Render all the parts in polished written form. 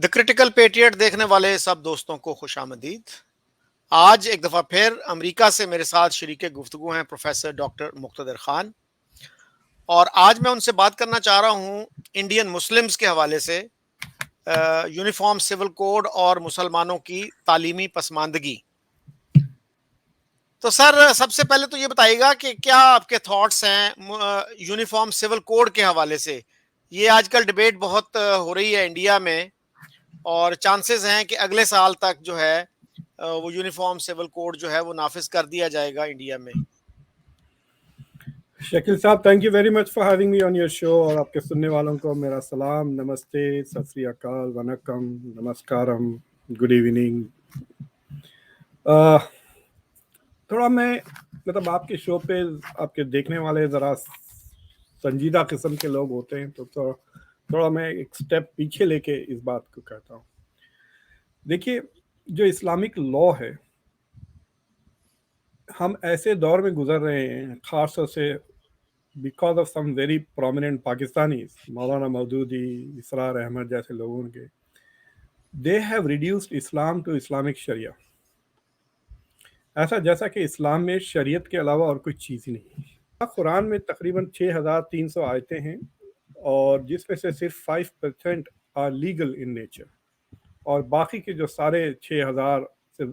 The critical patriot देखने वाले सब दोस्तों को खुशामदीद। आज एक दफ़ा फिर अमेरिका से मेरे साथ शरीके गुफ्तगू हैं प्रोफेसर डॉक्टर मुक्तदर खान, और आज मैं उनसे बात करना चाह रहा हूँ इंडियन मुस्लिम्स के हवाले से यूनिफॉर्म सिविल कोड और मुसलमानों की तालीमी पसमानदगी। तो सर, सबसे पहले तो ये बताइएगा कि क्या आपके थॉट्स हैं यूनिफॉर्म सिविल कोड के हवाले से। ये आजकल डिबेट बहुत हो रही है इंडिया में, और चांसेस हैं कि अगले साल तक जो है वो यूनिफॉर्म सिविल कोड जो है वो नाफिज कर दिया जाएगा इंडिया में। शकील साहब, thank you very much for having me on your show. और आपके सुनने वालों को मेरा सलाम, नमस्ते, सत श्री अकाल, वनक्कम, नमस्कारम, गुड इवनिंग। थोड़ा मैं मतलब आपके शो पे आपके देखने वाले ज़रा संजीदा किस्म के लोग होते हैं, तो थोड़ा मैं एक स्टेप पीछे लेके इस बात को कहता हूँ। देखिए, जो इस्लामिक लॉ है, हम ऐसे दौर में गुजर रहे हैं, ख़ास तौर से because of some very prominent Pakistanis, Maulana Maududi, Israr Ahmad जैसे लोगों के, they have reduced Islam to Islamic Sharia। ऐसा जैसा कि इस्लाम में शरीयत के अलावा और कोई चीज़ ही नहीं है। कुरान में तकरीबन 6300 आयतें हैं, और जिसमें से सिर्फ 5% आर लीगल इन नेचर, और बाकी के जो सारे 6000 से,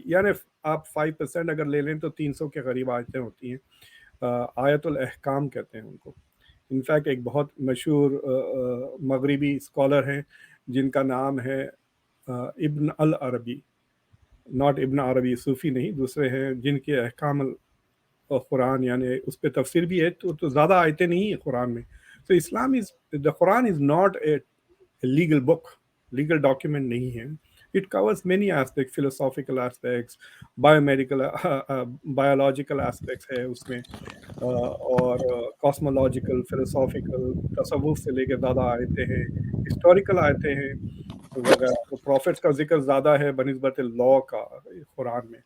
यानी आप 5% अगर ले लें तो 300 के करीब आयतें होती हैं। आयतुल अहकाम कहते हैं उनको। इनफैक्ट एक बहुत मशहूर मगरिबी स्कॉलर हैं जिनका नाम है इब्न अल अरबी, नॉट इब्न अरबी सूफ़ी नहीं, दूसरे हैं जिनके अहकाम कुरान, यानी उस पर तफसीर भी है, तो ज़्यादा आयतें नहीं है कुरान में। तो Islam is, the Quran is not a legal book, legal document नहीं है। It covers many aspects, philosophical aspects, biomedical, biological aspects है उसमें, और cosmological, philosophical, तसव्वुफ से लेके ज़्यादा आयते हैं, historical आयते हैं वगैरह। तो prophets का जिक्र ज़्यादा है बनिस्बत लॉ का कुरान में।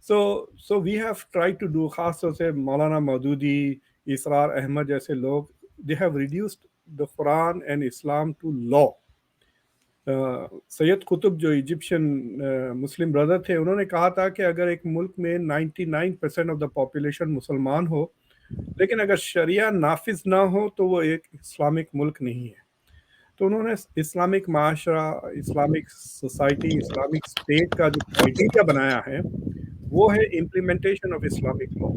So we have tried to do, खास तौर से मौलाना मौदूदी, इसरार अहमद जैसे लोग, they have reduced the Quran and Islam to law। Syed Qutub जो इजिप्शियन मुस्लिम ब्रदर थे, उन्होंने कहा था कि अगर एक मुल्क में 99% ऑफ द पॉपुलेशन मुसलमान हो, लेकिन अगर शरिया नाफिज ना हो, तो वो एक इस्लामिक मुल्क नहीं है। तो उन्होंने इस्लामिक माशरा, इस्लामिक सोसाइटी, इस्लामिक स्टेट का जो क्राइटेरिया बनाया है वो है इम्प्लीमेंटेशन ऑफ इस्लामिक लॉ।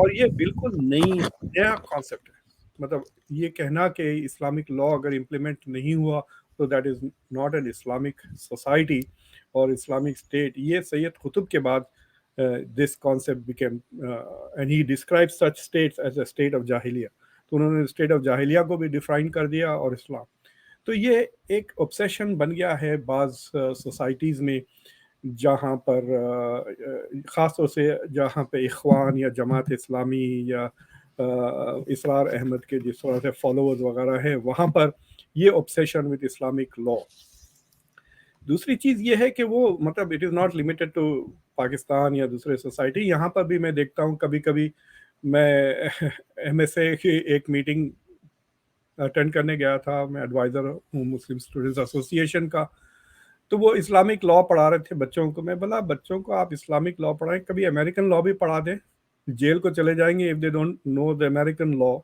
और ये बिल्कुल नया कॉन्सेप्ट है। मतलब ये कहना कि इस्लामिक लॉ अगर इम्प्लीमेंट नहीं हुआ तो that is not an Islamic society और इस्लामिक स्टेट। ये सैयद कुतुब के बाद this concept became, and he describe such states as a state of जाहिलिया। तो उन्होंने स्टेट ऑफ जाहिलिया को भी डिफाइन कर दिया, और इस्लाम। तो ये एक ऑब्सेशन बन गया है बाज़ सोसाइटीज़ में, जहाँ पर ख़ास तौर से जहाँ पे इख्वान या जमात इस्लामी या इसरार अहमद के जिस तरह से फॉलोअर्स वगैरह हैं, वहाँ पर ये ऑब्सेशन विद इस्लामिक लॉ। दूसरी चीज़ ये है कि वो मतलब it is not limited to Pakistan या दूसरे सोसाइटी। यहाँ पर भी मैं देखता हूँ, कभी कभी मैं MSA की एक मीटिंग अटेंड करने गया था, मैं एडवाइज़र हूँ मुस्लिम स्टूडेंट्स एसोसिएशन का। तो वो इस्लामिक लॉ पढ़ा रहे थे बच्चों को। मैं बोला, बच्चों को आप इस्लामिक लॉ पढ़ाएं, कभी अमेरिकन लॉ भी पढ़ा दें, जेल को चले जाएंगे if they don't know the American law.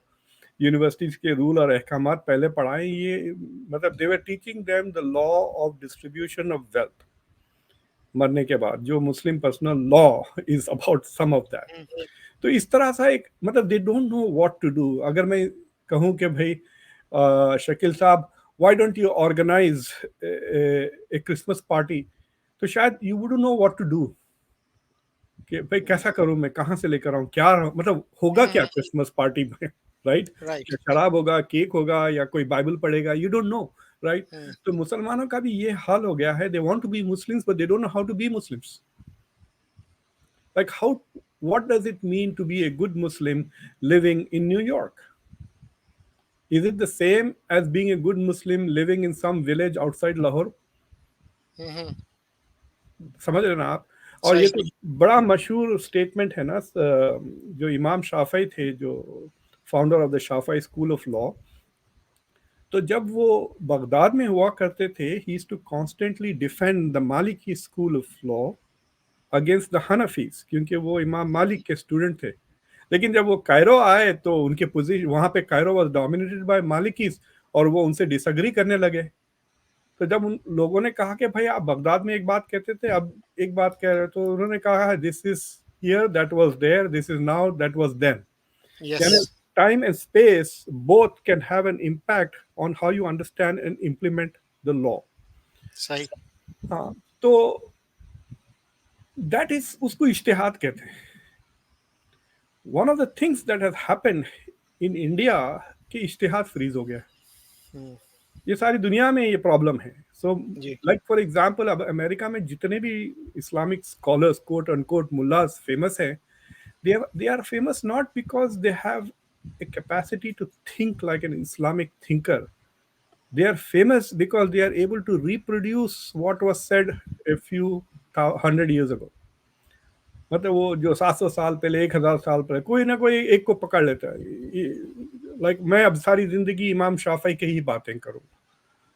Universities के रूल और अहकामात पहले पढ़ाएं। ये मतलब they were teaching them the law of distribution of wealth मरने के बाद, जो Muslim personal law is about some of that. तो इस तरह सा एक मतलब they don't know what to do. अगर मैं कहूँ कि भाई शकील साहब, why don't you organize a Christmas party, तो शायद you wouldn't know what to do, कि भाई कैसा करूं मैं, कहाँ से लेकर आऊं, क्या मतलब होगा क्या क्रिसमस पार्टी में, राइट? क्या शराब होगा, केक होगा, या कोई बाइबल पढ़ेगा, यू डोंट नो, राइट? तो मुसलमानों का भी ये हाल हो गया है। They want to be Muslims but they don't know how to be Muslims. Like how, what does it mean to be a good Muslim living in New York? Is it the same as being a good Muslim living in some village outside Lahore? समझ रहे ना आप? और ये तो बड़ा मशहूर statement है ना, जो इमाम शाफई थे, जो founder of the Shafi'i school of law, तो जब वो बगदाद में हुआ करते थे, he used to constantly defend the Maliki school of law against the Hanafis, क्योंकि वो इमाम मालिक के स्टूडेंट थे। लेकिन जब वो कायरो आए तो उनके पोजीशन वहां पे, कायरो वाज डोमिनेटेड बाय मालिकीज, और वो उनसे डिसएग्री करने लगे। तो जब उन लोगों ने कहा कि भाई आप बगदाद में एक बात कहते थे, अब एक बात कह रहे, तो उन्होंने कहा this is here, that was there, this is now, that was then. Yes. यानी time and space both can have an impact on how you understand and implement the law. सही। हाँ, तो दैट इज, उसको इज्तिहाद कहते हैं। One of the things that has happened in India कि इज्तिहाद फ्रीज हो गया। हम्म, ये सारी दुनिया में ये प्रॉब्लम है। सो जी। लाइक फॉर एग्जांपल, अब अमेरिका में जितने भी Islamic scholars, quote unquote mullahs famous हैं, they are famous not because they have a capacity to think like an Islamic thinker. They are famous because they are able to reproduce what was said a few hundred years ago. मतलब वो जो 700 साल पहले, 1000 साल पहले, कोई ना कोई एक को पकड़ लेता है। लाइक मैं अब सारी जिंदगी इमाम शाफी की ही बातें करूँ,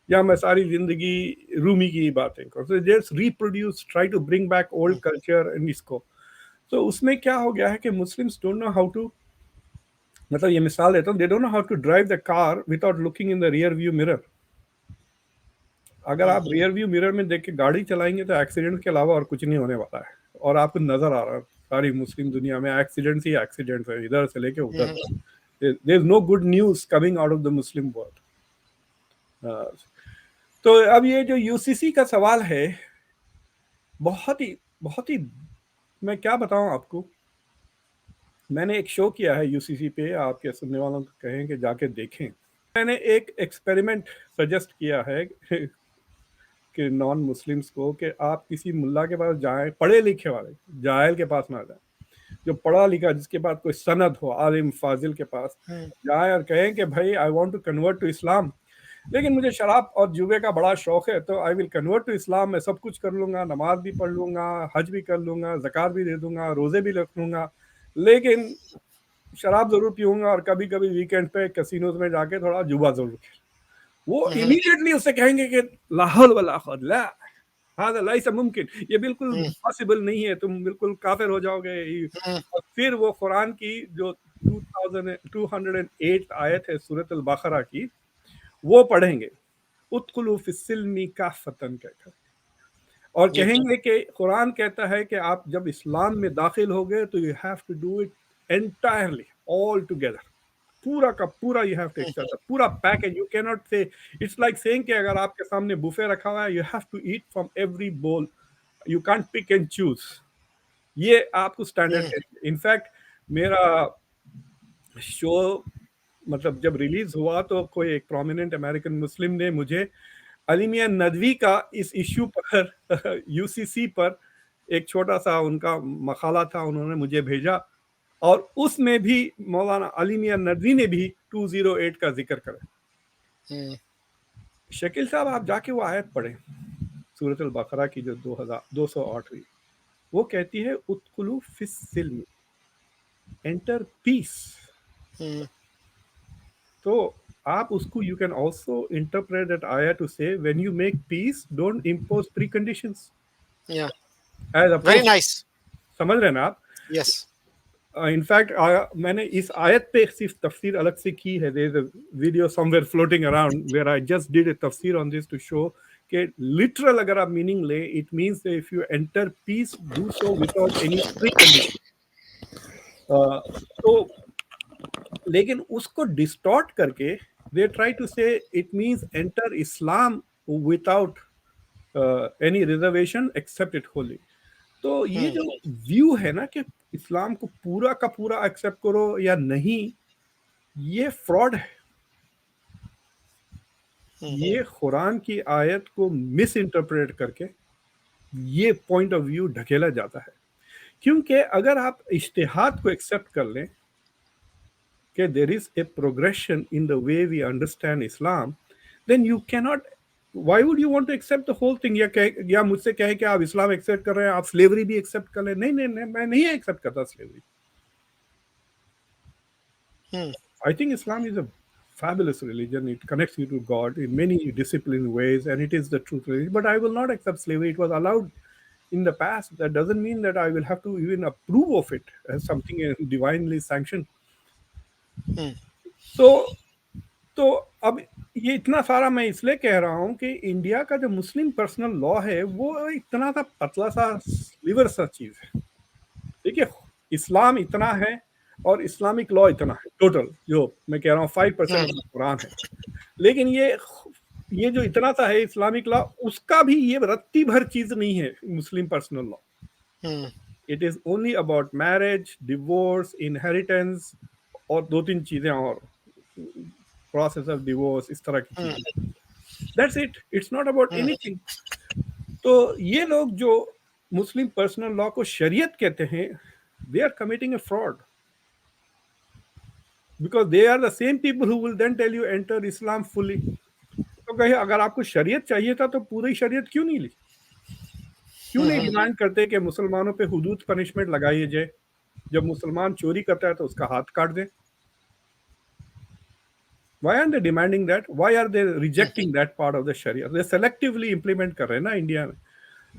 या मैं सारी जिंदगी रूमी की ही बातें करूँ। So just reproduce, try to bring back old culture and इसको। तो उसमें क्या हो गया है कि Muslims don't know how to, मतलब ये मिसाल देता हूँ, they don't know how to drive the car without looking in the rear view mirror. अगर आप रियर व्यू मिरर में देख के गाड़ी चलाएंगे तो एक्सीडेंट के अलावा और कुछ नहीं होने वाला है। और आपको नजर आ रहा है सारी मुस्लिम दुनिया में एक्सीडेंट्स ही एक्सीडेंट्स है, इधर से लेके उधर। There is no good news coming out of the Muslim world. तो अब ये जो यूसीसी का सवाल है, बहुत ही मैं क्या बताऊं आपको। मैंने एक शो किया है यूसीसी पे, आपके सुनने वालों को कहें कि जाके देखें। मैंने एक एक्सपेरिमेंट सजेस्ट किया है कि नॉन मुस्लिम्स को, कि आप किसी मुल्ला के पास जाएं, पढ़े लिखे वाले, जाहिल के पास ना जाएं, जो पढ़ा लिखा जिसके पास कोई सनद हो, आलिम फाजिल के पास जाएं और कहें कि भाई I want to convert to Islam, लेकिन मुझे शराब और जुए का बड़ा शौक है, तो आई विल कन्वर्ट टू इस्लाम। मैं सब कुछ कर लूंगा, नमाज भी पढ़ लूंगा, हज भी कर लूंगा, ज़कात भी दे दूंगा, रोजे भी रख लूंगा, लेकिन शराब जरूर पीऊंगा और कभी कभी वीकेंड पे कैसीनोज में जाके थोड़ा जुआ जरूर खेल। वो इमीडिएटली उससे कहेंगे कि लाहौल वला ला हाँ लाइसा मुमकिन, ये बिल्कुल पॉसिबल नहीं है, तुम बिल्कुल काफिर हो जाओगे। और फिर वो कुरान की जो 208 आयत है सूरत अल बकरा की, वो पढ़ेंगे, उदखुलू फिस्सिल्मी काफ़तन कहकर, और कहेंगे कि कुरान कहता है कि आप जब इस्लाम में दाखिल हो गए तो you have to do it entirely, all together, पूरा का पूरा यू हैव टू एक्सेप्ट पूरा package. You can not say, it's like saying कि अगर आपके सामने बुफे रखा हुआ है, you have to eat from every bowl, you can't pick and choose. ये आपको स्टैंडर्ड है। इनफैक्ट मेरा शो मतलब जब रिलीज हुआ तो कोई एक प्रोमिनेंट अमेरिकन मुस्लिम ने मुझे अलीमिया नदवी का इस इश्यू पर यूसीसी पर एक छोटा सा उनका मकाला था, उन्होंने मुझे भेजा, और उसमें भी मौलाना अलीमिया नदवी ने भी 208 का जिक्र करा। शकील साहब आप जाके वो आयत पढ़ें सूरत अल बकरा की जो 208वीं, वो कहती है उदखुलू फिस सिल्म, एंटर पीस। तो आप उसको, you can also interpret that आया to say when you make peace don't impose preconditions as very oppose. Nice. समझ रहे हैं ना आप? यस। इनफैक्ट मैंने इस आयत पे सिर्फ तफसीर अलग से की है। There is a video somewhere floating around where I just did a तफसीर ऑन दिस टू शो कि लिटरल अगर आप मीनिंग ले, it means if you enter peace do so without any preconditions. तो लेकिन उसको डिस्टॉर्ट करके they try to say it means enter Islam without any reservation accept it wholly. तो ये जो व्यू है ना कि इस्लाम को पूरा का पूरा एक्सेप्ट करो या नहीं, ये फ्रॉड है। ये कुरान की आयत को मिस इंटरप्रेट करके ये पॉइंट ऑफ व्यू ढकेला जाता है। क्योंकि अगर आप इज्तिहाद को एक्सेप्ट कर लें कि there is a progression in the way we understand Islam, then you can not, why would you want to accept the whole thing. या मुझसे कहे कि आप इस्लाम एक्सेप्ट कर रहे हैं, आप स्लेवरी भी एक्सेप्ट कर लें। नहीं नहीं नहीं, मैं नहीं एक्सेप्ट करता slavery. I think Islam is a fabulous religion. It connects you to God in many disciplined ways, and it is the truth religion. But I will not accept slavery. It was allowed in the past. That doesn't mean that I will have to even approve of it as something divinely sanctioned. So तो अब ये इतना सारा मैं इसलिए कह रहा हूँ कि इंडिया का जो मुस्लिम पर्सनल लॉ है वो इतना सा पतला सा स्लीवर सा चीज है। देखिए, इस्लाम इतना है और इस्लामिक लॉ इतना है, टोटल जो मैं कह रहा हूँ 5% ऑफ कुरान है। लेकिन ये जो इतना सा है इस्लामिक लॉ, उसका भी ये रत्ती भर चीज नहीं है Muslim personal law. It is only about marriage, divorce, inheritance और 2-3 चीजें और, प्रोसेस ऑफ डिवोर्स, इस तरह की चीजें। That's it, it's not about anything. तो ये लोग जो मुस्लिम पर्सनल लॉ को शरीयत कहते हैं, they are committing a fraud, because they are the same people who will then tell you enter Islam fully. तो कहे अगर आपको शरीयत चाहिए था तो पूरी शरीयत क्यों नहीं ली? क्यों नहीं डिमांड करते कि मुसलमानों पे हुदूद पनिशमेंट लगाई जाए? जब मुसलमान चोरी करता है तो उसका हाथ काट दे। Why aren't they demanding that? Why are they rejecting that part of the Sharia? They selectively implement कर रहे हैं ना इंडिया में।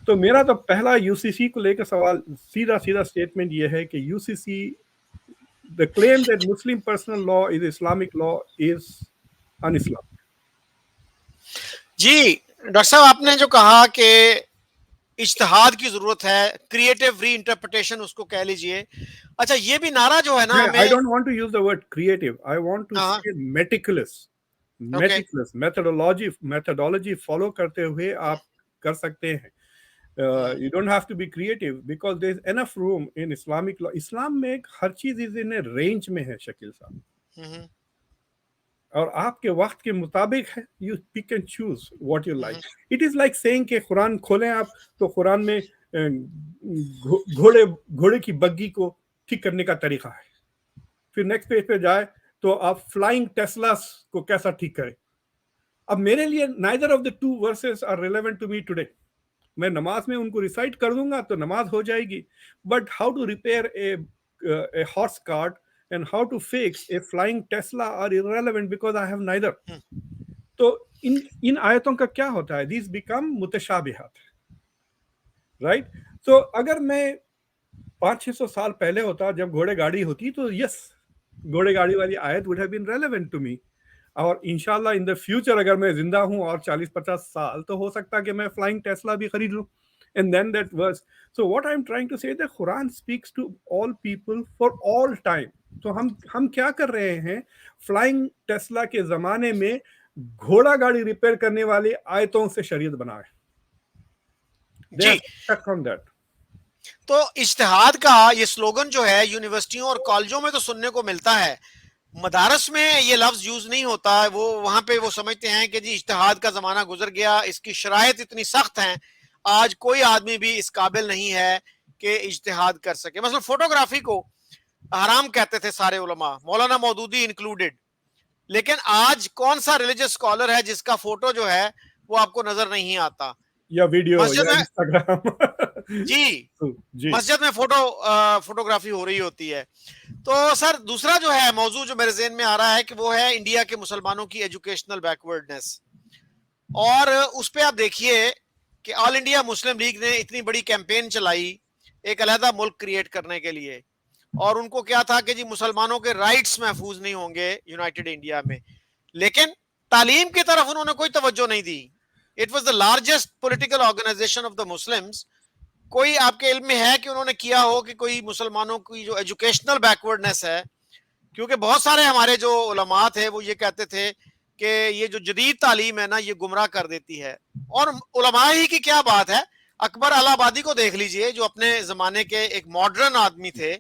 तो मेरा तो पहला यूसीसी को लेकर सवाल सीधा सीधा स्टेटमेंट ये है कि UCC, the claim that Muslim personal law is Islamic law is un-Islamic. जी डॉक्टर साहब, आपने जो कहा कि इज्तिहाद की जरूरत है, क्रिएटिव री इंटरप्रिटेशन उसको कह लीजिए। अच्छा, ये भी नारा जो है ना, I don't want to use the word creative. I want to हाँ, say meticulous. Okay, Methodology follow करते हुए आप कर सकते हैं। You don't have to be creative because there is enough room in Islamic law. इस्लाम में हर चीज इज इन ए रेंज में है शकील साहब, और आपके वक्त के मुताबिक है। You pick and choose what you like. It is like saying कि कुरान खोलें आप तो कुरान में घोड़े की बग्गी को ठीक करने का तरीका है। फिर नेक्स्ट पेज पे जाए तो आप फ्लाइंग टेस्ला को कैसा ठीक करें। अब मेरे लिए neither of the two verses are relevant to me today. मैं नमाज में उनको रिसाइट कर दूंगा तो नमाज हो जाएगी, but how to repair a horse cart and how to fix a flying Tesla are irrelevant because I have neither. तो इन आयतों का क्या होता है? These become मुतशाबिहात, राइट? तो अगर मैं 500-600 साल पहले होता जब घोड़े गाड़ी होती तो यस, घोड़े गाड़ी वाली आयत would have been relevant to me. और इंशाल्लाह इन द फ्यूचर अगर मैं जिंदा हूं और 40-50 साल तो हो सकता है कि मैं फ्लाइंग टेस्ला भी खरीद लूं। And then that verse. So what I'm trying to say, the Quran speaks to all people for all time. तो हम क्या कर रहे हैं? फ्लाइंग टेस्ला के जमाने में घोड़ा गाड़ी रिपेयर करने वाली आयतों से शरीयत बनाए। They are stuck on that. तो इज्तिहाद का ये स्लोगन जो है यूनिवर्सिटियों और कॉलेजों में तो सुनने को मिलता है, मदारस में ये लफ्ज यूज नहीं होता है। वो वहां पे वो समझते हैं कि जी इज्तिहाद का जमाना गुजर गया, इसकी शराइत इतनी सख्त हैं, आज कोई आदमी भी इस काबिल नहीं है कि इज्तिहाद कर सके। मतलब फोटोग्राफी को हराम कहते थे सारे उलमा, मौलाना मौदूदी इंक्लूडेड। लेकिन आज कौन सा रिलीजियस स्कॉलर है जिसका फोटो जो है वो आपको नजर नहीं आता, या वीडियो या इंस्टाग्राम। जी मस्जिद में फोटोग्राफी हो रही होती है। तो सर दूसरा जो है मौजू जो मेरे ज़हन में आ रहा है कि वो है इंडिया के मुसलमानों की एजुकेशनल बैकवर्डनेस। और उस पे आप देखिए कि ऑल इंडिया मुस्लिम लीग ने इतनी बड़ी कैंपेन चलाई एक अलहदा मुल्क क्रिएट करने के लिए, और उनको क्या था कि जी मुसलमानों के राइट्स महफूज नहीं होंगे यूनाइटेड इंडिया में। लेकिन तालीम की तरफ उन्होंने कोई तवज्जो नहीं दी। It was the largest political organisation of the Muslims. कोई आपके इल्म में है कि उन्होंने किया हो कि कोई मुसलमानों की जो एजुकेशनल बैकवर्डनेस है? क्योंकि बहुत सारे हमारे जो उलमा थे वो ये कहते थे कि ये जो जदीद तालीम है ना ये गुमराह कर देती है। और उलमा ही की क्या बात है, अकबर अलाहाबादी को देख लीजिए जो अपने जमाने के एक मॉडर्न आदमी थे,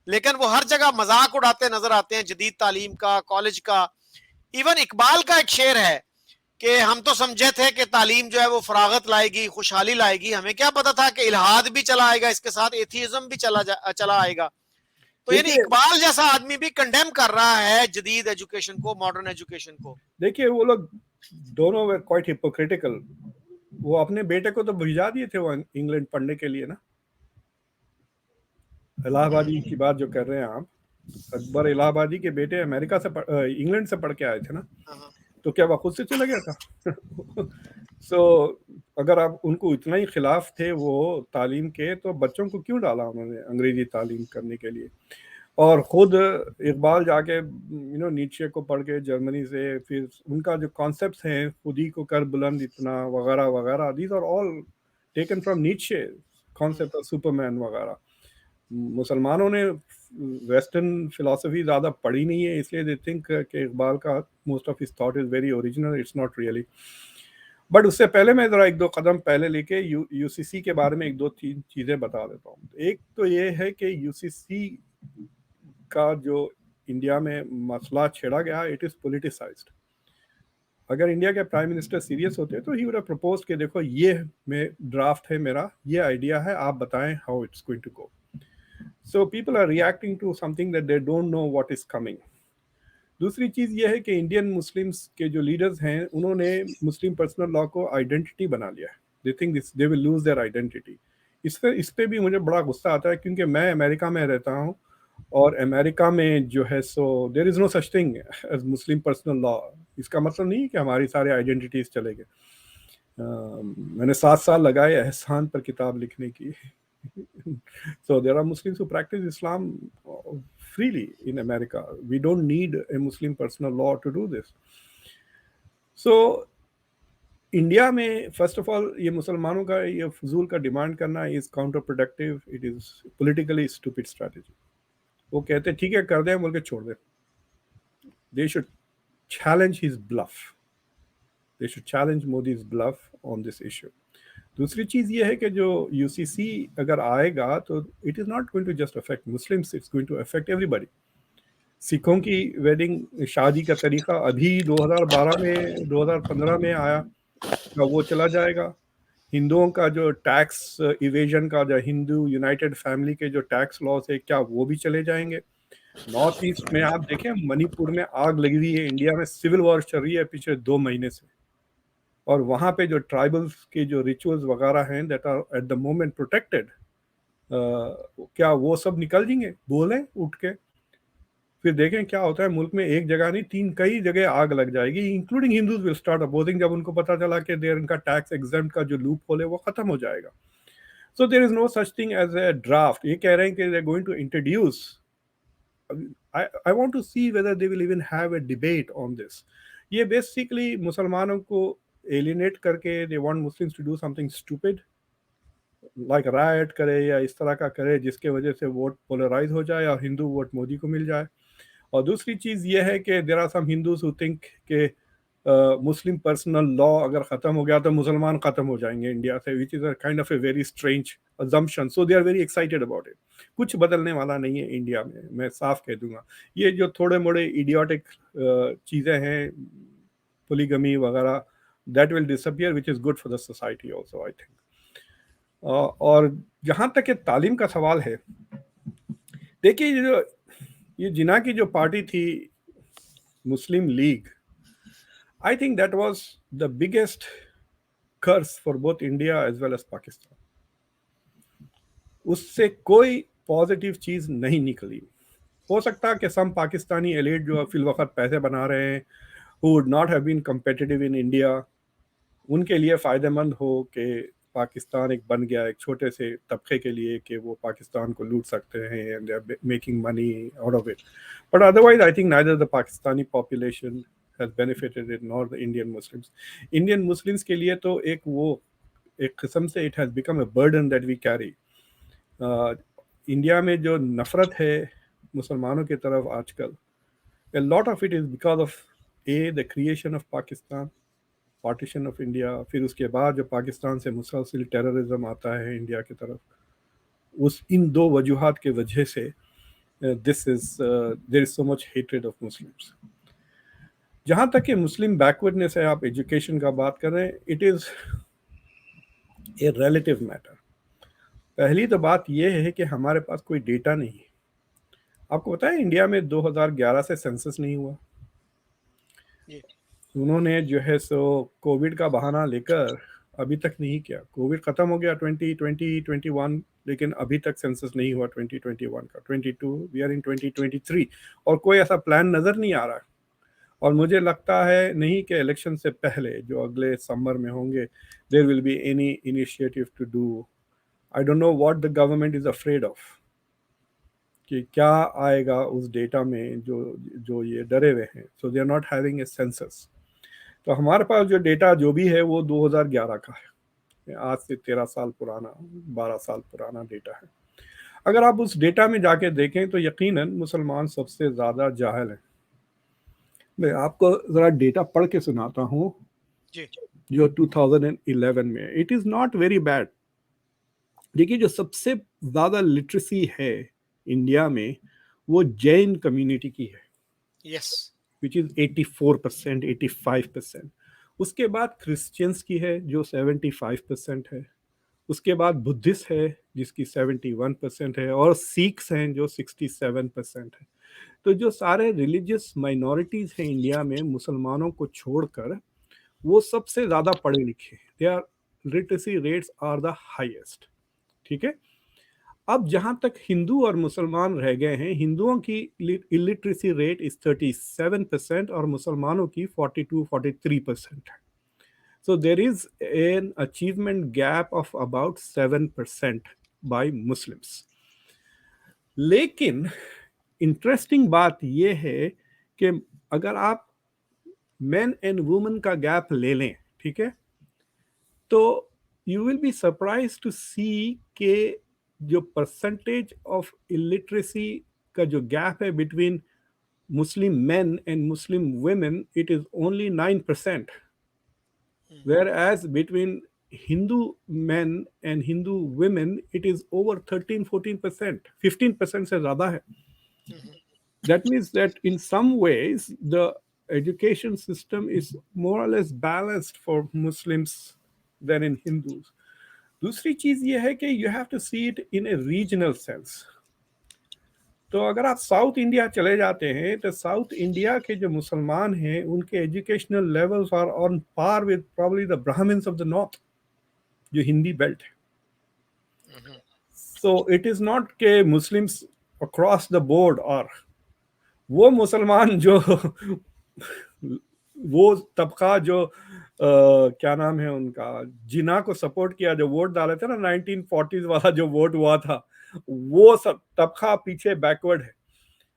लेकिन वो हर जगह मजाक उड़ाते नजर आते हैं जदीद तालीम का, कॉलेज का। इवन इकबाल का एक शेर है कि हम तो समझे थे कि तालीम जो है वो फरागत लाएगी, खुशहाली लाएगी, हमें क्या पता था कि इल्हाद भी चला आएगा, इसके साथ एथिज्म भी चला आएगा। तो यानी इकबाल जैसा आदमी भी कंडेम कर रहा है जदीद एजुकेशन को, मॉडर्न एजुकेशन को। देखिए वो लोग दोनों वे क्वाइट हिपोक्रिटिकल। वो अपने बेटे को तो भिजा दिए थे वो इंग्लैंड पढ़ने के लिए ना, इलाहाबादी की बात जो कर रहे हैं आप, अकबर इलाहाबादी के बेटे अमेरिका से इंग्लैंड से पढ़ के आए थे ना, हाँ, हाँ। तो क्या वह खुद से चला गया था? सो अगर आप उनको इतना ही खिलाफ थे वो तालीम के, तो बच्चों को क्यों डाला उन्होंने अंग्रेजी तालीम करने के लिए? और खुद इकबाल जाके नीचे को पढ़ के जर्मनी से, फिर उनका जो कॉन्सेप्ट्स हैं, खुद ही को कर बुलंद इतना वगैरह वगैरह, these are all taken from नीचे, हुँ, कॉन्सेप्ट ऑफ सुपरमैन वगैरह। मुसलमानों ने वेस्टर्न फिलॉसफी ज़्यादा पढ़ी नहीं है, इसलिए दे थिंक कि इकबाल का most of his thought is very original, it's not really. But उससे पहले मैं ज़रा एक दो कदम पहले लेके यूसीसी के बारे में एक दो तीन चीज़ें बता देता हूँ। एक तो ये है कि यूसीसी का जो इंडिया में मसला छेड़ा गया, इट इज़ पोलिटिसाइज्ड। अगर इंडिया के प्राइम मिनिस्टर सीरियस होते तो ही वुड हैव प्रपोज्ड कि देखो ये मैं ड्राफ्ट है, मेरा ये आइडिया है, आप बताएं how it's going to go. So people are reacting to something that they don't know what is coming. दूसरी चीज़ ये है कि इंडियन मुस्लिम्स के जो लीडर्स हैं उन्होंने मुस्लिम पर्सनल लॉ को आइडेंटिटी बना लिया है। They think this they will lose their identity. इस पे भी मुझे बड़ा गुस्सा आता है, क्योंकि मैं अमेरिका में रहता हूँ, और अमेरिका में जो है so there is no such thing as Muslim personal law. इसका मतलब नहीं है कि हमारी सारे आइडेंटिटीज चले गए। मैंने 7 साल लगाए एहसान पर किताब लिखने की। So there are Muslims who practice Islam freely in America. We don't need a Muslim personal law to do this. So India में फर्स्ट ऑफ ऑल ये मुसलमानों का ये फजूल का डिमांड करना is counter productive, it is politically stupid strategy. वो कहते ठीक है कर दें, बोल के छोड़ दें। They should challenge his bluff, they should challenge Modi's bluff on this issue. दूसरी चीज़ ये है कि जो यूसीसी अगर आएगा तो it is not going to just affect Muslims, it's going to affect everybody. सिखों की वेडिंग शादी का तरीका अभी 2012 में 2015 में आया, क्या वो चला जाएगा? हिंदुओं का जो टैक्स इवेजन का, जो हिंदू यूनाइटेड फैमिली के जो टैक्स लॉस है, क्या वो भी चले जाएंगे? नॉर्थ ईस्ट में आप देखें, मणिपुर में आग लगी हुई है, इंडिया में सिविल वॉर चल रही है पिछले 2 महीने से, और वहाँ पे जो ट्राइबल्स के जो रिचुअल्स वगैरह हैं that are at the moment protected, क्या वो सब निकल जाएंगे? बोलें उठ के, फिर देखें क्या होता है। मुल्क में एक जगह नहीं, कई जगह आग लग जाएगी, including Hindus will start opposing, जब उनको पता चला कि देर इनका टैक्स एग्जेम्प्ट का जो लूप होल है वो खत्म हो जाएगा। So there is no such thing as a draft. ये कह रहे हैं कि they are going to introduce, I want to see whether they will even have a debate on this. ये बेसिकली मुसलमानों को एलिनेट करके, they want Muslims to do something stupid like riot करे या इस तरह का करे जिसके वजह से वोट पोलराइज हो जाए और हिंदू वोट मोदी को मिल जाए। और दूसरी चीज़ ये है कि there are some Hindus who think कि मुस्लिम पर्सनल लॉ अगर ख़त्म हो गया तो मुसलमान ख़त्म हो जाएंगे इंडिया से, which is a kind of a very strange assumption. So they are very excited about it. कुछ बदलने वाला नहीं है इंडिया में, मैं साफ कह दूंगा। ये जो थोड़े मोड़े इडियोटिक चीज़ें हैं, पोलीगमी वगैरह, that will disappear, which is good for the society also I think. और जहाँ तक ये तालीम का सवाल है, देखिए ये जिना की जो पार्टी थी Muslim League, I think that was the biggest curse for both India as well as Pakistan. उससे कोई पॉजिटिव चीज़ नहीं निकली। हो सकता है कि सम पाकिस्तानी एलिट जो फिल वक्त पैसे बना रहे हैं, who would not have been competitive in India, उनके लिए फ़ायदेमंद हो कि पाकिस्तान एक बन गया एक छोटे से तबके के लिए कि वो पाकिस्तान को लूट सकते हैं and they are making money out of it. But otherwise I think neither the Pakistani population has benefited it nor the Indian Muslims. Indian Muslims के लिए तो एक किस्म से it has become a burden that we carry. India में जो नफ़रत है मुसलमानों की तरफ आजकल, a lot of it is because of the creation of Pakistan, partition of India, फिर उसके बाद जो पाकिस्तान से मुसलसल टेररिज्म आता है इंडिया की तरफ, उस इन दो वजूहात के वजह से this is there is so much hatred of Muslims. जहाँ तक कि मुस्लिम बैकवर्डनेस है, आप एजुकेशन का बात कर रहे हैं, it is a relative matter. पहली तो बात यह है कि हमारे पास कोई डेटा नहीं है। आपको पता है इंडिया में 2011 से सेंसस नहीं हुआ। जी। उन्होंने जो है सो कोविड का बहाना लेकर अभी तक नहीं किया। कोविड खत्म हो गया 2021, लेकिन अभी तक सेंसस नहीं हुआ 2021 का। 22 वी आर इन 2023 और कोई ऐसा प्लान नज़र नहीं आ रहा है। और मुझे लगता है नहीं कि इलेक्शन से पहले जो अगले समर में होंगे there will be any initiative to do. I don't know what the government is afraid of, कि क्या आएगा उस डेटा में जो जो ये डरे हुए हैं। So they are not having a census. तो हमारे पास जो डेटा जो भी है वो 2011 का है, आज से 13 साल पुराना, 12 साल पुराना डेटा है। अगर आप उस डेटा में जाके देखें तो यकीनन मुसलमान सबसे ज़्यादा जाहिल हैं। मैं आपको ज़रा डेटा पढ़ के सुनाता हूँ जी। जो 2011 में। It is not very bad. देखिए, जो सबसे ज़्यादा लिटरेसी है इंडिया में वो जैन कम्युनिटी की है, यस। Which is 84%, 85%। उसके बाद क्रिश्चियंस की है जो 75% है। उसके बाद बुद्धिस्ट है जिसकी 71% है, और सिख्स हैं जो 67% है। तो जो सारे रिलीजियस माइनॉरिटीज हैं इंडिया में मुसलमानों को छोड़कर, वो सबसे ज़्यादा पढ़े लिखे। Their literacy rates are the highest. ठीक है। अब जहाँ तक हिंदू और मुसलमान रह गए हैं, हिंदुओं की इलिटरेसी रेट इज 37% और मुसलमानों की 42-43% है। So there is an achievement gap of about 7% by Muslims. लेकिन इंटरेस्टिंग बात यह है कि अगर आप मेन एंड वुमेन का गैप ले लें, ठीक है, तो you will be surprise to see के जो परसेंटेज ऑफ इलिटरेसी का जो गैप है between Muslim men and Muslim women, it is only 9%, whereas between Hindu men and Hindu women it is over 13-14%, 15% से ज़्यादा है. That means that in some ways the education system is more or less balanced for Muslims than in Hindus. दूसरी चीज़ ये है कि you have to see it in a regional sense. तो अगर आप साउथ इंडिया चले जाते हैं तो साउथ इंडिया के जो मुसलमान हैं उनके educational levels are on par with probably the Brahmins of the north, जो हिंदी बेल्ट है। सो इट इज नॉट के मुस्लिम्स अक्रॉस द बोर्ड, और वो मुसलमान जो वो तबका जो क्या नाम है उनका, जिना को सपोर्ट किया, जो वोट डाले थे ना 1940s वाला जो वोट हुआ था, वो सब तबका पीछे बैकवर्ड है,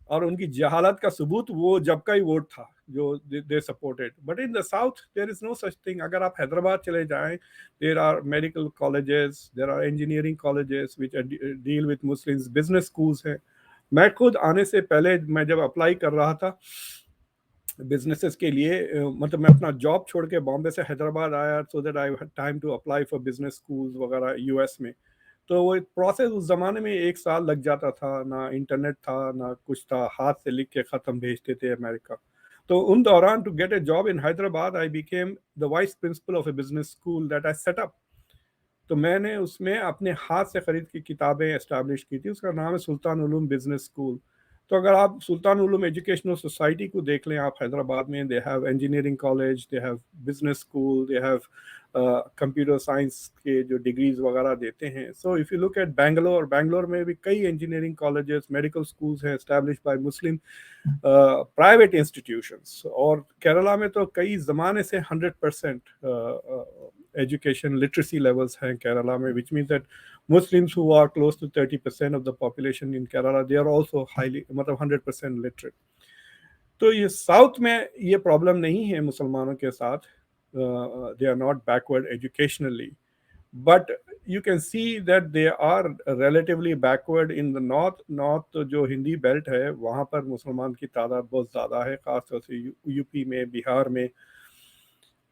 और उनकी जहालत का सबूत वो जब का ही वोट था जो they supported. But in the south there is no such thing. अगर आप हैदराबाद चले जाएं, there are medical colleges, there are engineering colleges which deal with Muslims, business schools हैं। मैं खुद आने से पहले मैं जब अप्लाई कर रहा था बिजनेसेस के लिए, मतलब मैं अपना जॉब छोड़ के बॉम्बे से हैदराबाद आया so that I had time to apply for business schools वगैरह यूएस में। तो वो प्रोसेस उस ज़माने में 1 साल लग जाता था, ना इंटरनेट था ना कुछ था, हाथ से लिख के ख़त्म भेजते थे अमेरिका। तो उन दौरान to get a job in Hyderabad I became the vice principal of a business school that I set up. तो मैंने उसमें अपने हाथ से ख़रीद की किताबें एस्टैब्लिश की थी, उसका नाम है सुल्तान उलूम बिजनेस स्कूल। तो अगर आप सुल्तान उलूम एजुकेशनल सोसाइटी को देख लें आप हैदराबाद में, they have engineering college, they have business school, they have computer science के जो डिग्रीज वगैरह देते हैं। So if you look at Bangalore में भी कई इंजीनियरिंग कॉलेजेस, मेडिकल स्कूल्स हैं एस्टैब्लिश बाय मुस्लिम प्राइवेट इंस्टीट्यूशंस। और केरला में तो कई ज़माने से 100% education literacy levels हैं केरला में, which means that Muslims who are close to 30% of the population in Kerala, they are also highly, मतलब 100% literate. तो ये साउथ में ये प्रॉब्लम नहीं है मुसलमानों के साथ, they are not backward educationally, but you can see that they are relatively backward in the north जो हिंदी बेल्ट है वहाँ पर मुसलमान की तादाद बहुत ज़्यादा है, खासतौर से यूपी में, बिहार में,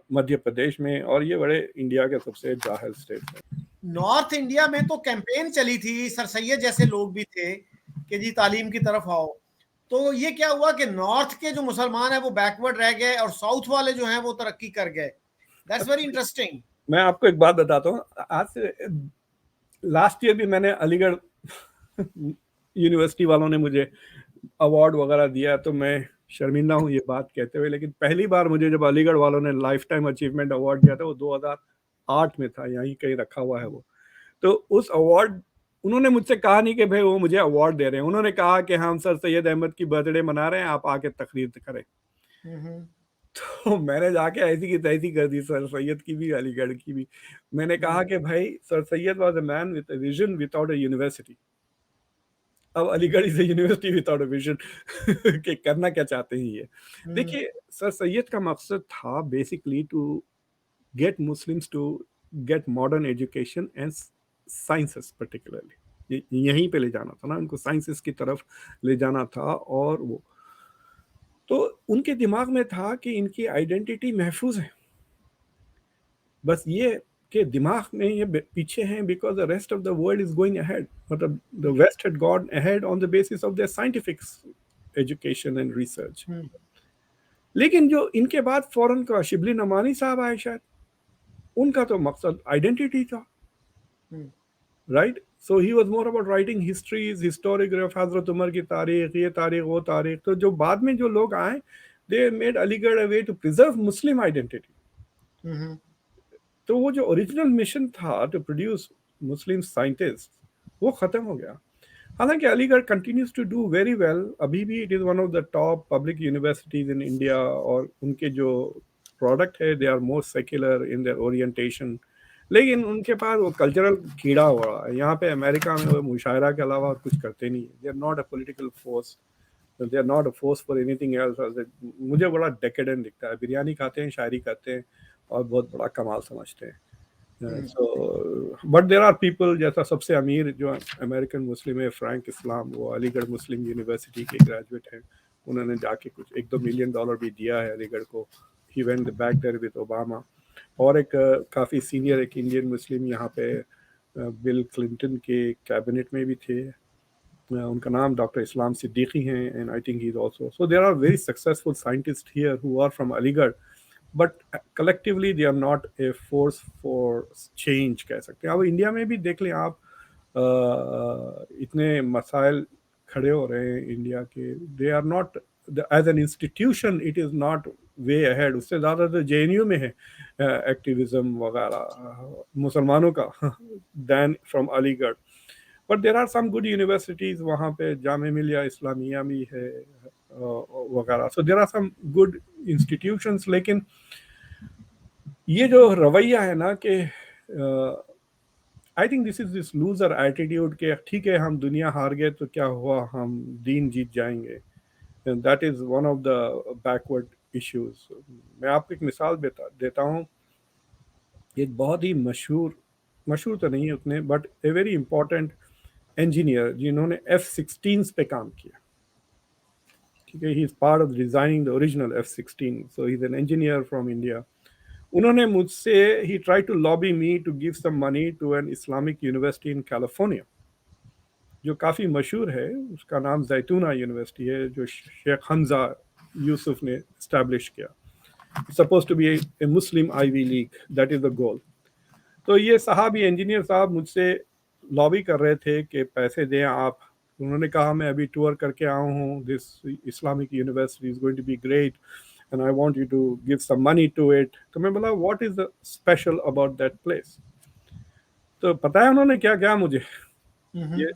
मध्य प्रदेश में, और ये बड़े इंडिया के सबसे जाहिल स्टेट हैं। नॉर्थ इंडिया में तो कैंपेन चली थी, सर सैयद जैसे लोग भी थे कि जी तालीम की तरफ आओ। तो ये क्या हुआ कि नॉर्थ के जो मुसलमान है वो बैकवर्ड रह गए और साउथ वाले जो हैं वो तरक्की कर गए। That's very interesting. मैं आपको एक बात बताता हूँ, आज से लास्ट ईयर भी मैंने अलीगढ़ यूनिवर्सिटी वालों ने मुझे अवार्ड वगैरह दिया, तो मैं शर्मिंदा हूँ ये बात कहते हुए, लेकिन पहली बार मुझे जब अलीगढ़ वालों ने लाइफ टाइम अचीवमेंट अवार्ड दिया था वो 8 में था, यहीं कहीं रखा हुआ है वो। तो उस अवार्ड, उन्होंने मुझसे कहा नहीं कि भाई वो मुझे अवार्ड दे रहे हैं, उन्होंने कहा कि हम सर सैयद अहमद की बर्थडे मना रहे हैं, आप आके तकरीर करें। हम्म। तो मैंने जाके ऐसी की तैसी कर दी, सर सैयद की भी, अलीगढ़ की भी। मैंने कहा कि भाई, sir Syed was a man with a vision without a university. अब Aligarh is a university without a vision कि करना क्या चाहते हैं ये। हम्म। देखिए, सर सैयद का मकसद था basically to get Muslims to get modern education and sciences particularly। यहीं पे ले जाना था ना उनको, साइंसेस की तरफ ले जाना था। और वो तो उनके दिमाग में था कि इनकी आइडेंटिटी महफूज है, बस ये कि दिमाग में ये पीछे हैं because the rest of the world is going ahead, मतलब the west had gone ahead on the basis of their scientific education and research. Hmm. लेकिन जो इनके बाद फौरन का शिबली नमानी साहब आए, शायद उनका तो मकसद आइडेंटिटी था, hmm. Right. So he was more about writing histories, historiograph, Hazrat Umar की तारीख, ये तारीख वो तारीख। तो जो बाद में जो लोग आए, they made Aligarh a way to preserve Muslim identity. Hmm. तो वो जो ओरिजिनल मिशन था टू प्रोड्यूस मुस्लिम साइंटिस्ट, वो खत्म हो गया। हालांकि Aligarh continues to do very well, अभी भी it is one of the top public universities in India. और उनके जो प्रोडक्ट है, they are more secular in their orientation. लेकिन उनके पास वो कल्चरल कीड़ा हुआ है। यहाँ पे अमेरिका में वो मुशायरा के अलावा और कुछ करते नहीं है। They are not a political force, they are not a force for anything else. मुझे बड़ा डेकेडेंट दिखता है, बिरयानी खाते हैं, शायरी करते हैं और बहुत बड़ा कमाल समझते हैं। Hmm. So but there are people, जैसा सबसे अमीर जो अमेरिकन मुस्लिम है फ्रैंक इस्लाम, वो अलीगढ़ मुस्लिम यूनिवर्सिटी के ग्रेजुएट हैं। उन्होंने जाके कुछ $1-2 मिलियन भी दिया है अलीगढ़ को। He went back there with Obama. और एक काफ़ी सीनियर एक इंडियन मुस्लिम यहाँ पे बिल क्लिंटन के कैबिनेट में भी थे। उनका नाम डॉक्टर इस्लाम सिद्दीकी हैं, and I think he is also. So there are very successful scientists here who are from Aligarh, but collectively they are not a force for change, कह सकते हैं। अब इंडिया में भी देख लें आप, इतने मसाइल खड़े हो रहे हैं इंडिया के, they are not as an institution, it is not way ahead. उससे ज़्यादा तो JNU में है एक्टिविज्म वगैरह मुसलमानों का than from Aligarh. But there are some good universities वहाँ पे, जामे मिलिया इस्लामिया भी है वगैरह। So there are some good institutions. लेकिन ये जो रवैया है ना कि I think this is this loser attitude के ठीक है, हम दुनिया हार गए तो क्या हुआ, हम दीन जीत जाएंगे। That is one of the backward issues. मैं आपको एक मिसाल देता हूँ। एक बहुत ही मशहूर, मशहूर तो नहीं है उतने, but a very important engineer जिन्होंने F-16 पे काम किया, ठीक है। He is part of designing the original F-16, so he is an engineer from India. उन्होंने मुझसे, he try to lobby me to give some money to an Islamic university in California, जो काफ़ी मशहूर है। उसका नाम जैतूना यूनिवर्सिटी है, जो शेख हमजा यूसुफ ने इस्टेब्लिश किया। Suppose to be a Muslim Ivy League, that is the goal. तो ये साहब, ये इंजीनियर साहब मुझसे लॉबी कर रहे थे कि पैसे दें आप। उन्होंने कहा मैं अभी टूर करके आया हूँ, this Islamic university is going to be great and I want you to give some money to it। तो मैं बोला what is the special about that place। तो पता है उन्होंने क्या क्या मुझे, ये,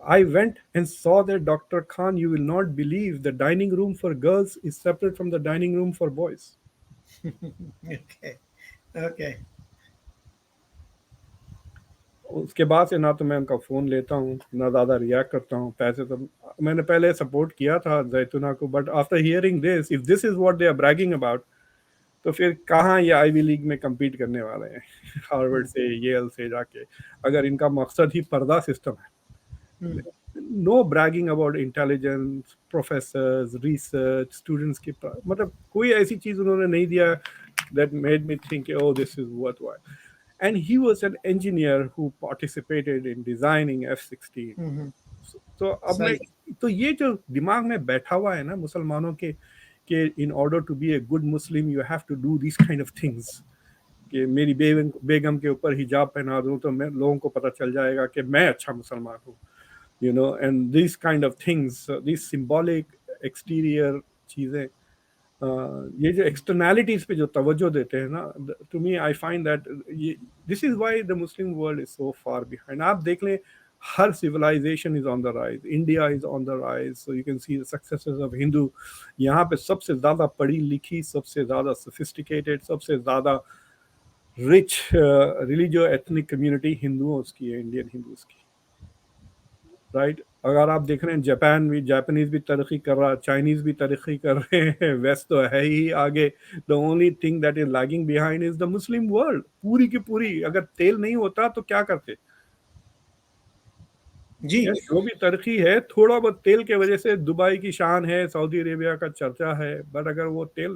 I went and saw that Dr. Khan, you will not believe, the dining room for girls is separate from the dining room for boys। Okay. Okay. उसके बाद से ना तो मैं उनका फ़ोन लेता हूँ, ना ज़्यादा रिएक्ट करता हूँ। पैसे तो मैंने पहले सपोर्ट किया था जैतूना को, but after hearing this, if this is what they are bragging about, तो फिर कहाँ ये आईवी लीग में compete करने वाले हैं हार्वर्ड से, येल से जाके, अगर इनका मकसद ही पर्दा सिस्टम है। No bragging about intelligence, professors, research, students की, मतलब कोई ऐसी चीज़ उन्होंने नहीं दिया that made me think, oh, this is worthwhile। And he was an engineer who participated in designing F-16। तो अब मैं, सही। तो ये जो दिमाग में बैठा हुआ है ना मुसलमानों के, कि in order to be a good Muslim you have to do this kind of things, कि मेरी बेगम के ऊपर हिजाब पहना दूं तो मैं, लोगों को पता चल जाएगा कि मैं अच्छा मुसलमान हूँ, you know, and this kind of things, this symbolic exterior चीज़ें। ये जो एक्सटर्नैलिटीज पे जो तवज्जो देते हैं ना, to me I find that this is why the Muslim world is so far behind. आप देख लें, हर civilisation is on the rise, India is on the rise, so you can see the successes of Hindu. यहाँ पे सबसे ज्यादा पढ़ी लिखी, सबसे ज्यादा सोफिस्टिकेटेड, सबसे ज्यादा रिच रिलीजियो एथनिक कम्युनिटी हिंदुओं की है, इंडियन हिंदूज की, राइट. अगर आप देख रहे हैं जापान भी, जापानीज भी तरक्की कर रहा है, चाइनीज भी तरक्की कर रहे हैं, वेस्ट तो है ही आगे. The only thing that is lagging behind is the Muslim world. पूरी की पूरी, अगर तेल नहीं होता तो क्या करते. जी. जो भी तरक्की है, थोड़ा बहुत तेल के वजह से दुबई की शान है, सऊदी अरेबिया का चर्चा है, बट अगर वो तेल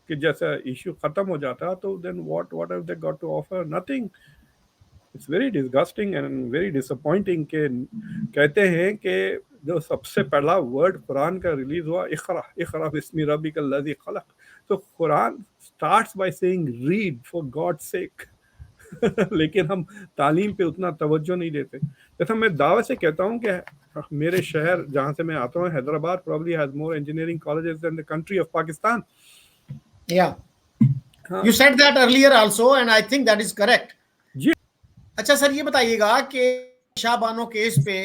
के जैसा इश्यू खत्म हो जाता तो then what have they got to offer? Nothing. It's very disgusting and very disappointing के कहते हैं कि जो सबसे पहला वर्ड कुरान का रिलीज हुआ, इक़रा इक़रा बिस्मि रब्बिकल लज़ी खलक, तो Quran starts by saying read for God's sake. लेकिन हम तालीम पे उतना तवज्जो नहीं देते. जैसा मैं दावे से कहता हूँ कि मेरे शहर जहाँ से मैं आता हूँ, Hyderabad, probably has more engineering colleges than the country of Pakistan. Yeah. हाँ You said that earlier also, and I think that is correct. जी. अच्छा सर, ये बताइएगा कि शाहबानो केस पे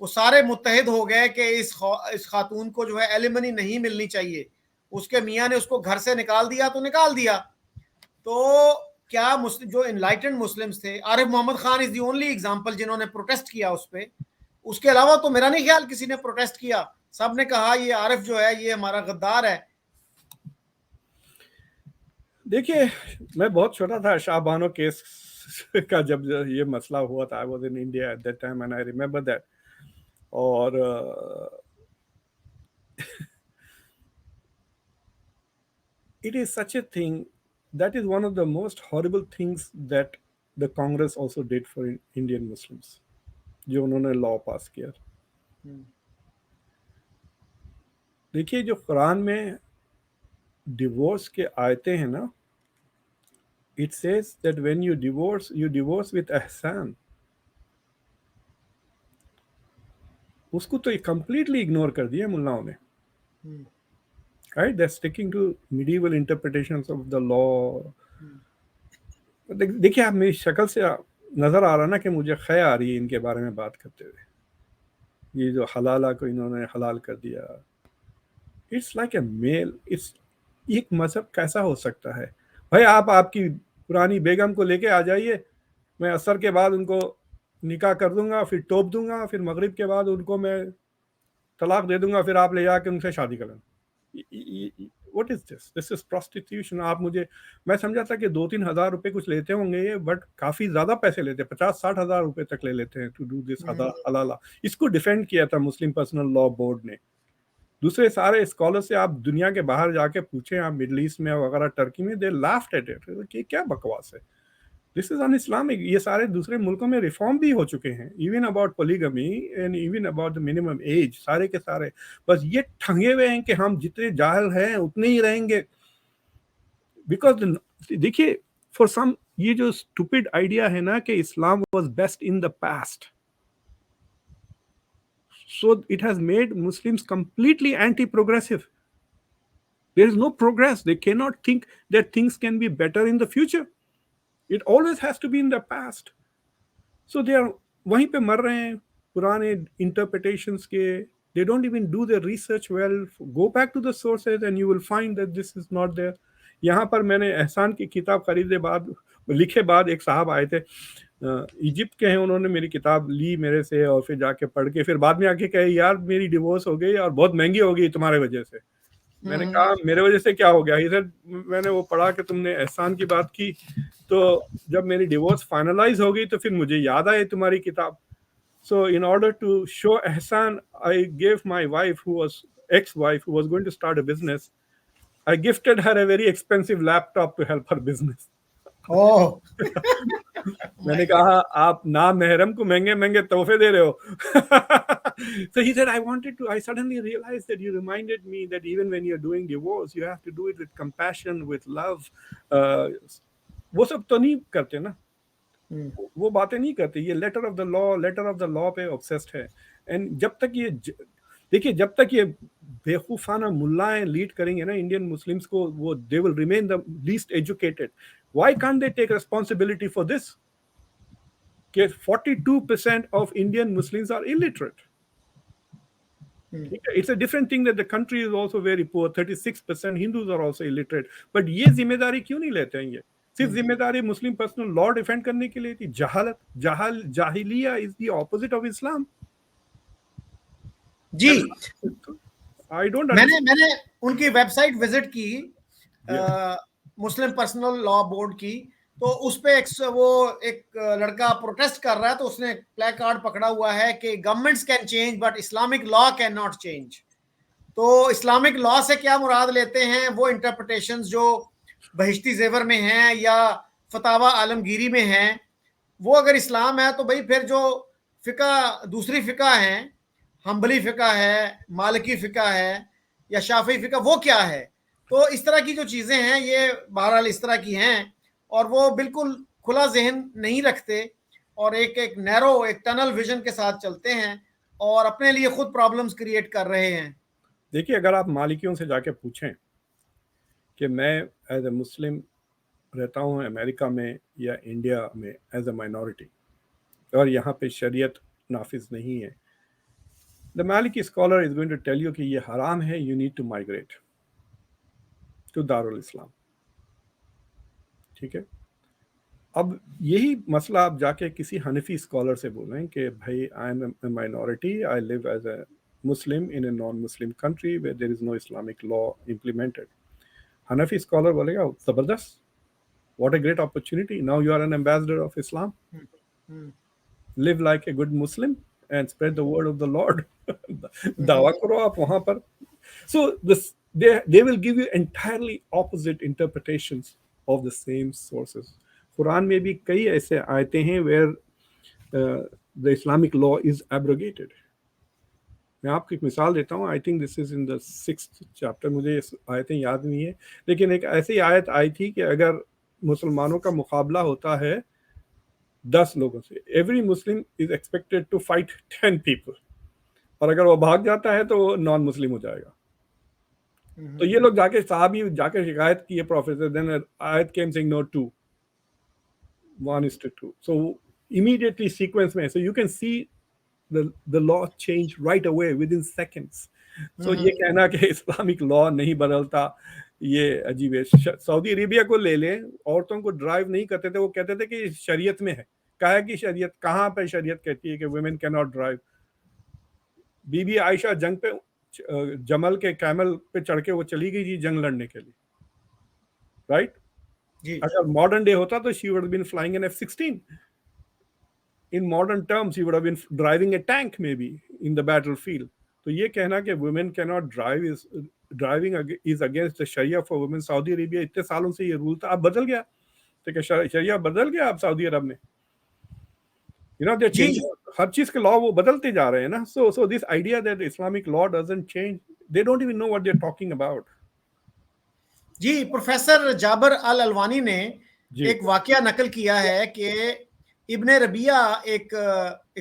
वो सारे मुत्तहिद हो गए कि इस खातून को जो है एलिमनी नहीं मिलनी चाहिए. उसके मियाँ ने उसको घर से निकाल दिया तो निकाल दिया. तो क्या मुस्लिम जो इनलाइटेंड मुस्लिम्स थे, Arif Mohammad Khan is the only example जिन्होंने प्रोटेस्ट किया उस पे. उसके अलावा तो मेरा नहीं ख्याल किसी ने प्रोटेस्ट किया. सब ने कहा ये आरिफ जो है ये हमारा गद्दार है. देखिए, मैं बहुत छोटा था शाहबानो केस का जब ये मसला हुआ था. I was in India at that time and I remember that. और it is such a thing, that is one of the most horrible things that the Congress also did for Indian Muslims, जो उन्होंने law पास किया. देखिए, जो कुरान में divorce के आयते हैं ना, it says that when you divorce with ihsan. उसको तो completely इग्नोर कर दिया मुल्लाओं ने. Right? They're sticking to medieval interpretations of the law. देखिए, आप मेरी शक्ल से नजर आ रहा ना कि मुझे खै आ रही है इनके बारे में बात करते हुए. ये जो हलाला को इन्होंने हलाल कर दिया, it's like a male. It's एक मजहब कैसा हो सकता है भाई? आप आपकी पुरानी बेगम को लेके आ जाइए, मैं असर के बाद उनको निकाह कर दूंगा, फिर टोप दूंगा, फिर मगरिब के बाद उनको मैं तलाक दे दूंगा, फिर आप ले जाके उनसे शादी कर लेना. What is this? This is prostitution. आप मुझे, मैं समझा था कि 2-3 हज़ार रुपए कुछ लेते होंगे ये, बट काफी ज्यादा पैसे लेते हैं. 50-60 हज़ार रुपए तक ले लेते हैं टू डू दिस हलाला. इसको डिफेंड किया था मुस्लिम पर्सनल लॉ बोर्ड ने. दूसरे सारे स्कॉलर से आप दुनिया के बाहर जाके पूछें, आप मिडल ईस्ट में वगैरह, टर्की में, दे लाफ्ड एट इट कि क्या बकवास है, दिस इज अन इस्लामिक. ये सारे दूसरे मुल्कों में रिफॉर्म भी हो चुके हैं, even about polygamy and even about the minimum age, सारे के सारे. बस ये ठंगे हुए हैं कि हम जितने जाहिल हैं उतने ही रहेंगे. बिकॉज देखिए, फॉर सम ये जो स्टूपिड आइडिया है ना कि Islam was best in the past, so it has made Muslims completely anti-progressive. There is no progress. They cannot think that things can be better in the future. It always has to be in the past. So they are वहीं पे मर रहे हैं पुराने interpretations के. They don't even do their research well. Go back to the sources and you will find that this is not there. यहाँ पर मैंने एहसान की किताब खरीदे बाद, लिखे बाद, एक साहब आए थे, इजिप्ट के हैं, उन्होंने मेरी किताब ली मेरे से और फिर जाके पढ़ के फिर बाद में आके कहे, यार मेरी डिवोर्स हो गई और बहुत महंगी हो गई तुम्हारे वजह से. मैंने कहा, मेरे वजह से क्या हो गया? ही सर, मैंने वो पढ़ा कि तुमने एहसान की बात की, तो जब मेरी डिवोर्स फाइनलाइज हो गई तो फिर मुझे याद आई तुम्हारी किताब. सो इन ऑर्डर टू शो एहसान, I gave my wife who was ex-wife who was going to start a business, I gifted her a very expensive laptop to help her business. Oh. मैंने कहा, आप ना महरम को महंगे महंगे तोहफे दे रहे हो. So he said, I suddenly realized that you reminded me that even when you're doing divorce, you have to do it with compassion, with love. वो सब तो नहीं करते ना, वो बातें नहीं करते. ये लेटर ऑफ द लॉ पे ऑब्सेस्ड है. एंड जब तक ये देखिए जब तक ये बेवकूफाना मुल्लाएं लीड करेंगे ना इंडियन मुस्लिम्स को, वो they will remain the least educated. Why can't they take responsibility for this कि 42% of Indian Muslims are illiterate. It's a different thing that the country is also very poor. 36% Hindus are also illiterate. But ये जिम्मेदारी क्यों नहीं लेते हैं? ये सिर्फ जिम्मेदारी मुस्लिम पर्सनल लॉ डिफेंड करने के लिए थी. जहालत, जाहिलिया is the opposite of Islam. जी, आई डोंट मैंने उनकी वेबसाइट विजिट की, मुस्लिम पर्सनल लॉ बोर्ड की. तो उस पे एक लड़का प्रोटेस्ट कर रहा है, तो उसने प्ले कार्ड पकड़ा हुआ है कि governments can change but Islamic law can not change. तो इस्लामिक लॉ से क्या मुराद लेते हैं? वो इंटरप्रिटेशंस जो बहिश्ती जेवर में हैं या फतावा आलमगीरी में हैं, वो अगर इस्लाम है तो भाई फिर जो फिका दूसरी फिका है, हम्बली फिका है, मालिकी फिका है या शाफी फिका, वो क्या है? तो इस तरह की जो चीज़ें हैं ये बहरहाल इस तरह की हैं, और वो बिल्कुल खुला जहन नहीं रखते और एक नैरो, एक टनल विजन के साथ चलते हैं और अपने लिए खुद प्रॉब्लम्स क्रिएट कर रहे हैं. देखिए अगर आप मालिकियों से जाके पूछें कि मैं एज ए मुस्लिम रहता हूँ अमेरिका में या इंडिया में एज ए माइनॉरिटी और यहाँ पे शरीयत नाफिज नहीं है, the Maliki scholar is going to tell you कि ये हराम है, you need to migrate to दारुल इस्लाम. ठीक है. अब यही मसला आप जाके किसी हनफी स्कॉलर से बोलें कि भाई I am a minority, I live as a Muslim in a non-Muslim country where there is no Islamic law implemented. Hanafi scholar बोलेगा जबरदस्त, what a great opportunity, now you are an ambassador of Islam. Live like a good Muslim and spread the word of the Lord. दावा करो आप वहाँ पर. So this they will give you entirely opposite interpretations of the same sources. Quran में भी कई ऐसे आयतें हैं where the Islamic law is abrogated. मैं आपको एक मिसाल देता हूँ. आई think this is in the 6th chapter, मुझे आयतें याद नहीं है, लेकिन एक ऐसी आयत आई थी कि अगर मुसलमानों का मुकाबला होता है 10 लोगों से, every Muslim is expected to fight 10 people, और अगर वो भाग जाता है तो वो नॉन मुस्लिम हो जाएगा. तो ये लोग जाके साहबी जाके शिकायत की है प्रोफेसर, देन आयत came saying no 2 1:2. So immediately sequence में, so you can see the law change right away within seconds. So ये कहना कि इस्लामिक लॉ नहीं बदलता, ये अजीब है. सऊदी अरेबिया को ले लें, औरतों को ड्राइव नहीं करते थे, वो कहते थे कि शरीयत में है. कहा कि शरीयत कहाँ पे शरीयत कहती है कि वुमेन कैन नॉट ड्राइव? बीबी आयशा जंग पे जमल के कैमल पे चढ़ के वो चली गई थी जंग लड़ने के लिए, राइट? अगर मॉडर्न डे होता तो she would have been flying an F-16. In modern terms, he would have been driving a tank maybe in the battlefield. तो ये कहना कि women cannot drive is driving is against the Sharia for women. Saudi Arabia इतने सालों से ये rule था, अब बदल गया. तो क्या शरिया बदल गया अब सऊदी अरब में? You know, they change. हर चीज के लॉ वो बदलते जा रहे हैं ना. So this idea that Islamic law doesn't change, they don't even know what they're talking about. जी, प्रोफेसर जाबर अल अलवानी ने एक वाकया नकल किया है कि इब्ने रबिया एक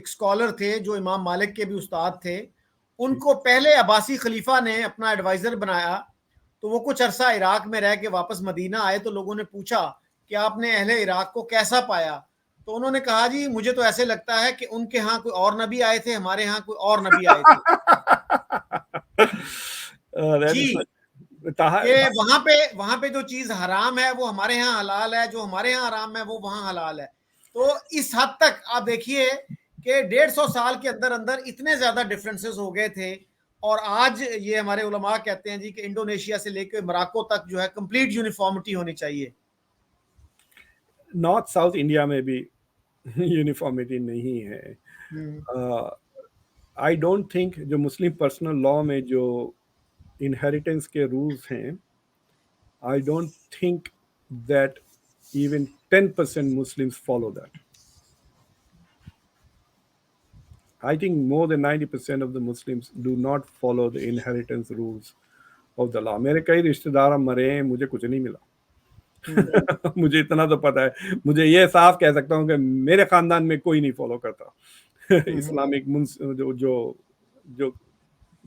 स्कॉलर थे जो इमाम मालिक के भी उस्ताद थे. उनको पहले अब्बासी खलीफा ने अपना एडवाइजर बनाया, तो वो कुछ अरसा इराक में रह के वापस मदीना आए. तो लोगों ने पूछा कि आपने अहले इराक को कैसा पाया? तो उन्होंने कहा जी मुझे तो ऐसे लगता है कि उनके यहाँ कोई और नबी आए थे, हमारे यहाँ कोई और नबी आए थे. जी, वहां पे जो चीज हराम है वो हमारे यहाँ हलाल है, जो हमारे यहाँ हराम है वो वहां हलाल है. तो इस हद तक आप देखिए कि 150 साल के अंदर अंदर इतने ज्यादा डिफरेंसेस हो गए थे. और आज ये हमारे उलमा कहते हैं जी कि इंडोनेशिया से लेकर मोरक्को तक जो है कंप्लीट यूनिफॉर्मिटी होनी चाहिए. नॉर्थ साउथ इंडिया में भी यूनिफॉर्मिटी नहीं है. आई डोंट थिंक जो मुस्लिम पर्सनल लॉ में जो इनहेरिटेंस के रूल्स हैं, I don't think that even 10% Muslims follow that. I think more than 90% of the Muslims do not follow the inheritance rules of the law. मेरे कई रिश्तेदार मरे हैं, मुझे कुछ नहीं मिला. मुझे इतना तो पता है, मुझे ये साफ कह सकता हूँ कि मेरे खानदान में कोई नहीं फॉलो करता इस्लामिक जो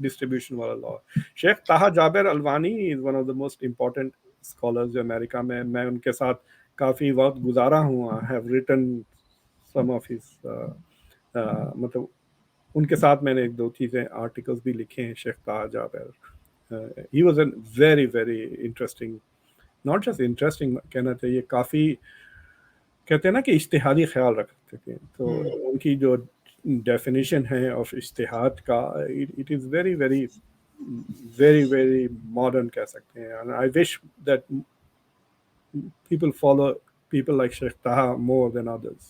डिस्ट्रीब्यूशन वाला law. Sheikh Taha Jabir Alalwani is one of the most important scholars जो अमेरिका में, मैं उनके साथ काफ़ी वक्त गुजारा हूँ। I have written some of his, मतलब उनके साथ मैंने एक दो चीज़ें आर्टिकल्स भी लिखे हैं Sheikh Taha Jabir. He was an very very interesting, not just interesting कहना चाहिए, काफ़ी कहते हैं ना कि इज्तिहादी ख्याल रखते थे। तो उनकी जो डेफिनेशन है ऑफ इज्तिहाद का, it is very very very very modern कह सकते हैं। And I wish that people follow people like Sheikh Taha more than others.